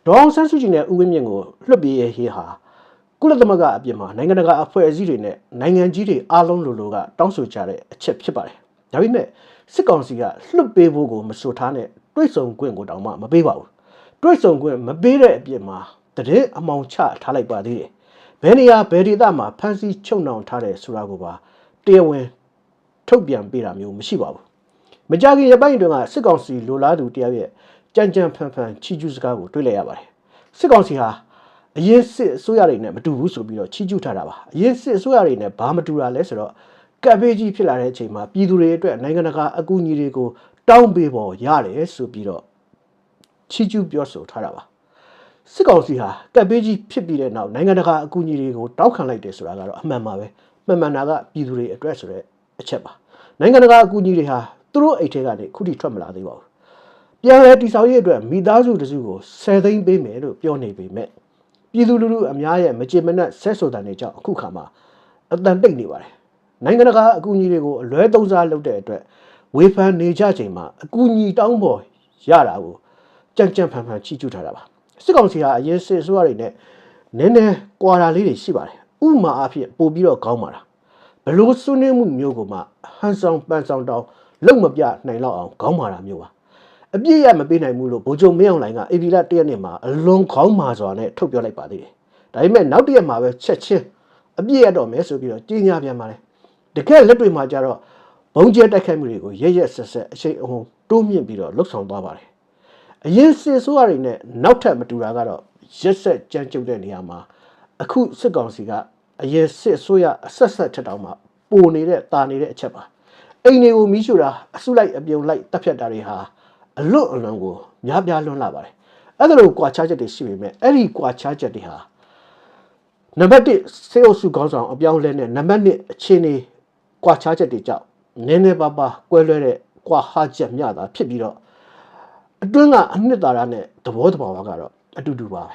ဒေါအောင်ဆန်းစုကြည်နဲ့ဦးဝင်းမြင့်ကိုလွှတ်ပေးရေးဟာကုလသမဂ္ဂအပြင်မှာနိုင်ငံတကာအဖွဲ့အစည်းတွေနဲ့နိုင်ငံကြီးတွေအားလုံးလိုကတောင်းဆိုကြတဲ့အချက်ဖြစ်ပါတယ်။ဒါပေမဲ့စစ်ကောင်စီကလွှတ်ပေးဖို့ကိုမဆိုထားနဲ့တွိတ်ဆုံခွင့်ကိုတောင်မှမပေးပါဘူး။တွိတ်ဆုံခွင့်မပေးတဲ့အပြင်မှာတည်အမောင်ချထားလိုက်ပါသေးတယ်။ဘယ်နေရာဘယ်ဒေသမှာဖမ်းဆီးချုပ်နှောင်ထားတယ်ဆိုတာကိုပါတရားဝင်ထုတ်ပြန်ပေးတာမျိုးမရှိပါဘူး။မကြခင်ရပိုင်းတွင်ကစစ်ကောင်စီလိုလားသူတယောက်ရဲ့ကြမ်းကြမ်းဖန်ဖန်ချီကျူးစကားကိုတွေ့လိုက်ရပါတယ်။စစ်ကောင်စီဟာအရင်စစ်အစိုးရတွေနဲ့မတူဘူးဆိုပြီးတော့ချီကျူးထားတာပါအရင်စစ်အစိုးရတွေနဲ့ဘာမတူတာလဲဆိုတော့ကပ်ဘေးကြီးဖြစ်လာတဲ့အချိန်မှာပြည်သူတွေအတွက်နိုင်ငံတကာအကူအညီတွေကိုတောင်းပေးဖို့ရတယ်ဆိုပြီးတော့ချီကျူးပြောဆိုထားတာပါစစ်ကောင်စီဟာကပ်ဘေးကြီးဖြစ်ပြီးတဲ့နောက်နိုင်ငံတကာအကူအညီတွေကိုတောင်းခံလိုက်တယ်ဆိုတာကတော့အမှန်ပါပဲမှန်တာကပြည်သူတွေအတွက်ဆိုတဲ့အချက်ပါနိုင်ငံတကာအကူအညီတွေဟာသူတို့အိတ်ထဲကနေခုထိထွက်မလာသေးပါဘူးပြန်လည်တည်ဆောက်ရေးအတွက်မိသားစုတစုကို10 သိန်းပေးမယ်လို့ပြောနေပေမဲ့ပြည်သူလူထုအများရဲ့မကြေမနက်ဆက်ဆိုတာတွေကြောင့်အခုခါမှာအတန်တိတ်နေပါတယ်နိုင်ငံတကာအကူအညီတွေကိုအလွဲသုံးစားလုပ်တဲ့အတွက်ဝေဖန်နေကြချိန်မှာအကူအညီတောင်းဖို့ရတာကိုကြံ့ကြံ့ဖန်ဖန်ချီးကျူးထားတာပါစစ်ကောင်စီဟာအရင်စစ်အစိုးရတွေနဲ့နည်းနည်းကွာတာလေးတွေရှိပါတယ်ဥပမာအဖြစ်ပို့ပြီးတော့ကောင်းပါလားဘလို့ဆွေးနွေးမှုမျိုးကိုမှဟန်ဆောင်ပန်ဆောင်တောင်းလုံမပြနိုင်တော့အောင်ခေါင်းမာတာမျိုးပါအပြည့်ရမပေးနိုင်ဘူးလို့ဗိုလ်ချုပ်မင်းအောင်လှိုင်ကဧပြီလ1 ရက်နေ့မှာအလွန်ခေါင်းမာစွာနဲ့ထုတ်ပြောလိုက်ပါသေးတယ်။ဒါပေမဲ့နောက်တစ်ရက်မှာပဲချက်ချင်းအပြည့်ရတော့မယ်ဆိုပြီးတော့ကြီးညာပြန်ပါလေ။တကယ်လက်တွေမှာကျတော့ဘုံကျဲတိုက်ခိုက်မှုတွေကိုရက်ဆက်အရှိန်အဟုန်တိုးမြင့်ပြီးတော့လှုပ်ဆောင်သွားပါတယ်။အရင်စစ်ဆိုးရတွေနဲ့နောက်ထပ်မတူတာကတော့ရက်ဆက်ကြမ်းကြုတ်တဲ့နေရာမှာအခုစစ်ကောင်စီကအရင်စစ်ဆိုးရအဆက်ထက်တောင်မှပိုနေတဲ့တာနေတဲ့အချက်ပါ။အိမ်တွေကိုမီးရှို့တာအစုလိုက်အပြုံလိုက်တပ်ဖြတ်တာတွေဟာအလွန်ကိုများပြားလွန်းလာပါတယ်အဲ့ဒါလိုကွာခြားချက်တွေရှိပေမဲ့အဲ့ဒီကွာခြားချက်တွေဟာနံပါတ်1စေအုပ်စုခေါင်းဆောင်အပြောင်းလဲနဲ့နံပါတ်2အခြေအနေကွာခြားချက်တွေကြောင့်နည်းနည်းပါးပါးကွဲလွဲတဲ့ကွာဟာချက်မျှတာဖြစ်ပြီးတော့အတွင်းကအနှစ်သာရနဲ့သဘောတဘာဝကတော့အတူတူပါပဲ